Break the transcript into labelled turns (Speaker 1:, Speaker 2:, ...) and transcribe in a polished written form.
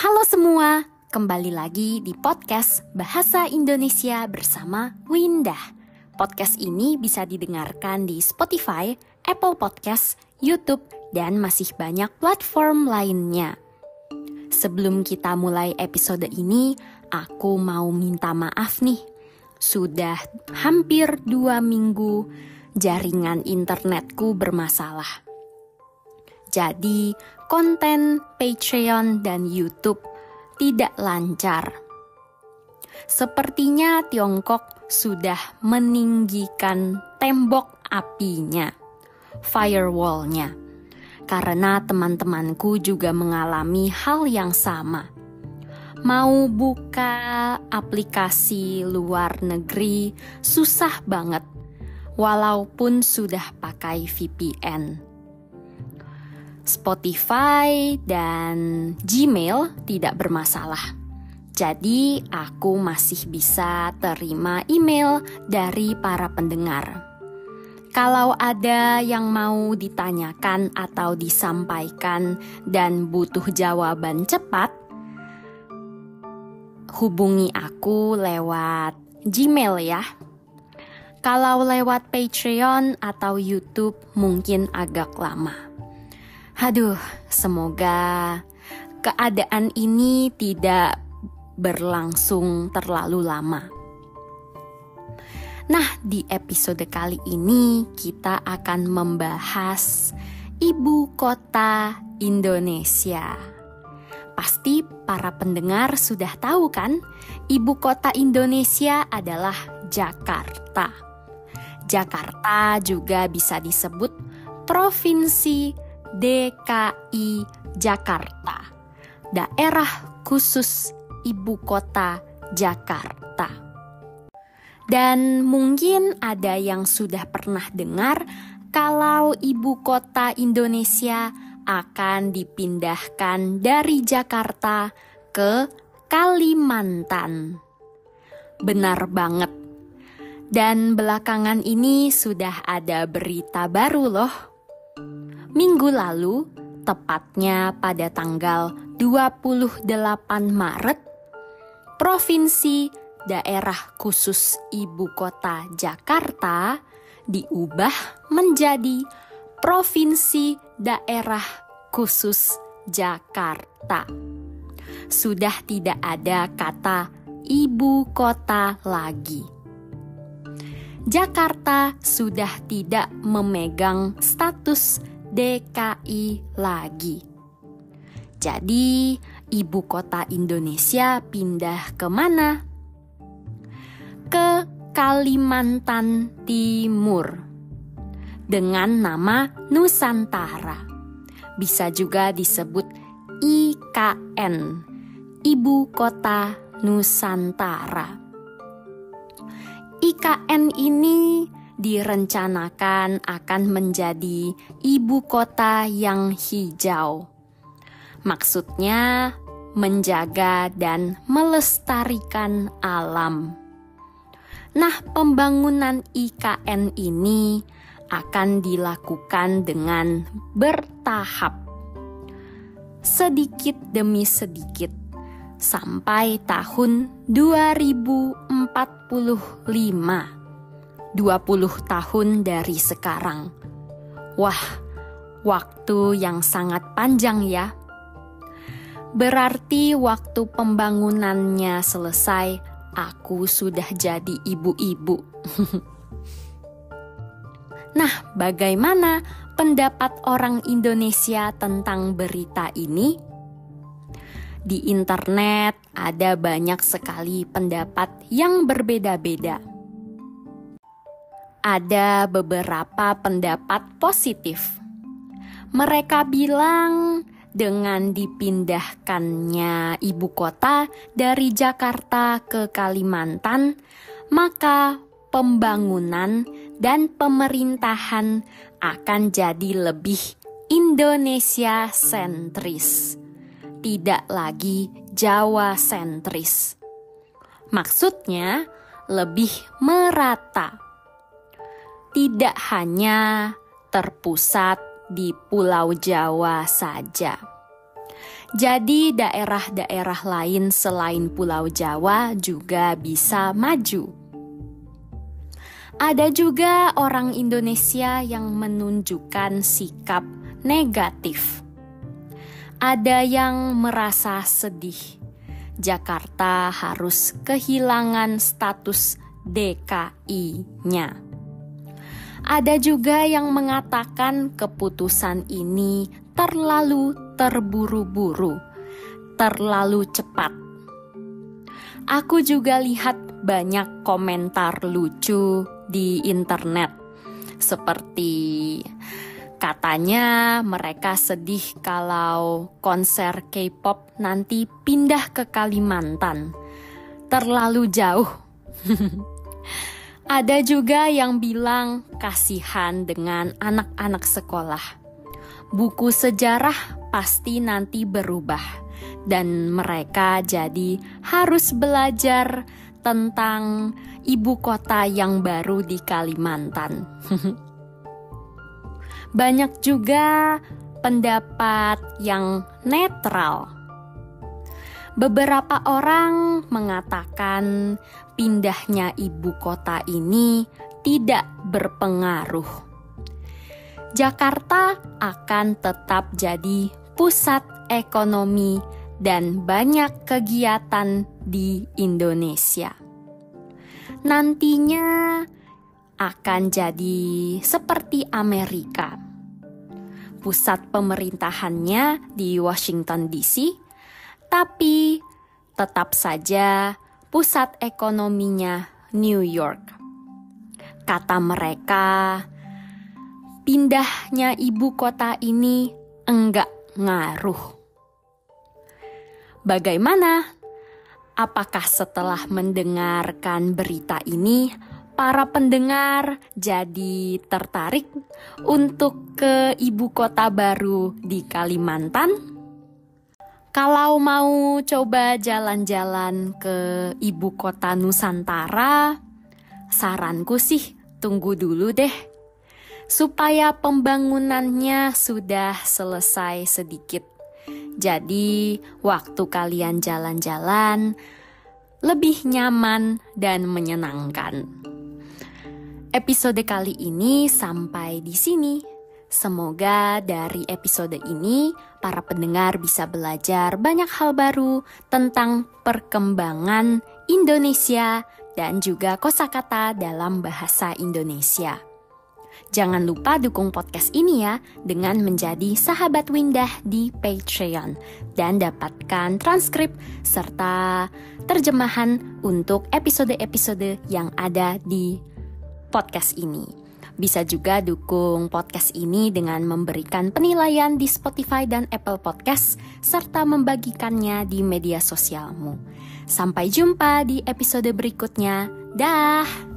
Speaker 1: Halo semua, kembali lagi di podcast Bahasa Indonesia bersama Windah. Podcast ini bisa didengarkan di Spotify, Apple Podcast, YouTube, dan masih banyak platform lainnya. Sebelum kita mulai episode ini, aku mau minta maaf nih. Sudah hampir 2 minggu jaringan internetku bermasalah. Jadi, konten Patreon dan YouTube tidak lancar. Sepertinya Tiongkok sudah meninggikan tembok apinya, firewall-nya. Karena teman-temanku juga mengalami hal yang sama. Mau buka aplikasi luar negeri susah banget, walaupun sudah pakai VPN. Spotify dan Gmail tidak bermasalah. Jadi aku masih bisa terima email dari para pendengar. Kalau ada yang mau ditanyakan atau disampaikan dan butuh jawaban cepat, hubungi aku lewat Gmail ya. Kalau lewat Patreon atau YouTube mungkin agak lama. Aduh, semoga keadaan ini tidak berlangsung terlalu lama. Nah, di episode kali ini kita akan membahas ibu kota Indonesia. Pasti para pendengar sudah tahu kan, ibu kota Indonesia adalah Jakarta. Jakarta juga bisa disebut Provinsi DKI Jakarta, Daerah Khusus Ibu Kota Jakarta. Dan mungkin ada yang sudah pernah dengar kalau ibu kota Indonesia akan dipindahkan dari Jakarta ke Kalimantan. Benar banget. Dan belakangan ini sudah ada berita baru loh. Minggu lalu, tepatnya pada tanggal 28 Maret, Provinsi Daerah Khusus Ibu Kota Jakarta diubah menjadi Provinsi Daerah Khusus Jakarta. Sudah tidak ada kata ibu kota lagi. Jakarta sudah tidak memegang status DKI lagi. Jadi, ibu kota Indonesia pindah ke mana? Ke Kalimantan Timur dengan nama Nusantara. Bisa juga disebut IKN, Ibu Kota Nusantara. IKN ini direncanakan akan menjadi ibu kota yang hijau. Maksudnya menjaga dan melestarikan alam. Nah, pembangunan IKN ini akan dilakukan dengan bertahap, sedikit demi sedikit, sampai tahun 2045. 20 tahun dari sekarang. Wah, waktu yang sangat panjang ya. Berarti waktu pembangunannya selesai, aku sudah jadi ibu-ibu. Nah, bagaimana pendapat orang Indonesia tentang berita ini? Di internet ada banyak sekali pendapat yang berbeda-beda. Ada beberapa pendapat positif. Mereka bilang dengan dipindahkannya ibu kota dari Jakarta ke Kalimantan, maka pembangunan dan pemerintahan akan jadi lebih Indonesia sentris, tidak lagi Jawa sentris. Maksudnya lebih merata. Tidak hanya terpusat di Pulau Jawa saja. Jadi daerah-daerah lain selain Pulau Jawa juga bisa maju. Ada juga orang Indonesia yang menunjukkan sikap negatif. Ada yang merasa sedih. Jakarta harus kehilangan status DKI-nya. Ada juga yang mengatakan keputusan ini terlalu terburu-buru, terlalu cepat. Aku juga lihat banyak komentar lucu di internet, seperti katanya mereka sedih kalau konser K-pop nanti pindah ke Kalimantan, terlalu jauh. Ada juga yang bilang kasihan dengan anak-anak sekolah. Buku sejarah pasti nanti berubah dan mereka jadi harus belajar tentang ibu kota yang baru di Kalimantan. Banyak juga pendapat yang netral. Beberapa orang mengatakan pindahnya ibu kota ini tidak berpengaruh. Jakarta akan tetap jadi pusat ekonomi dan banyak kegiatan di Indonesia. Nantinya akan jadi seperti Amerika. Pusat pemerintahannya di Washington DC, tapi tetap saja pusat ekonominya New York. Kata mereka, pindahnya ibu kota ini enggak ngaruh. Bagaimana? Apakah setelah mendengarkan berita ini, para pendengar jadi tertarik untuk ke ibu kota baru di Kalimantan? Kalau mau coba jalan-jalan ke ibu kota Nusantara, saranku sih tunggu dulu deh, supaya pembangunannya sudah selesai sedikit. Jadi waktu kalian jalan-jalan lebih nyaman dan menyenangkan. Episode kali ini sampai di sini. Semoga dari episode ini para pendengar bisa belajar banyak hal baru tentang perkembangan Indonesia dan juga kosakata dalam bahasa Indonesia. Jangan lupa dukung podcast ini ya dengan menjadi sahabat Windah di Patreon dan dapatkan transkrip serta terjemahan untuk episode-episode yang ada di podcast ini. Bisa juga dukung podcast ini dengan memberikan penilaian di Spotify dan Apple Podcast, serta membagikannya di media sosialmu. Sampai jumpa di episode berikutnya. Dah!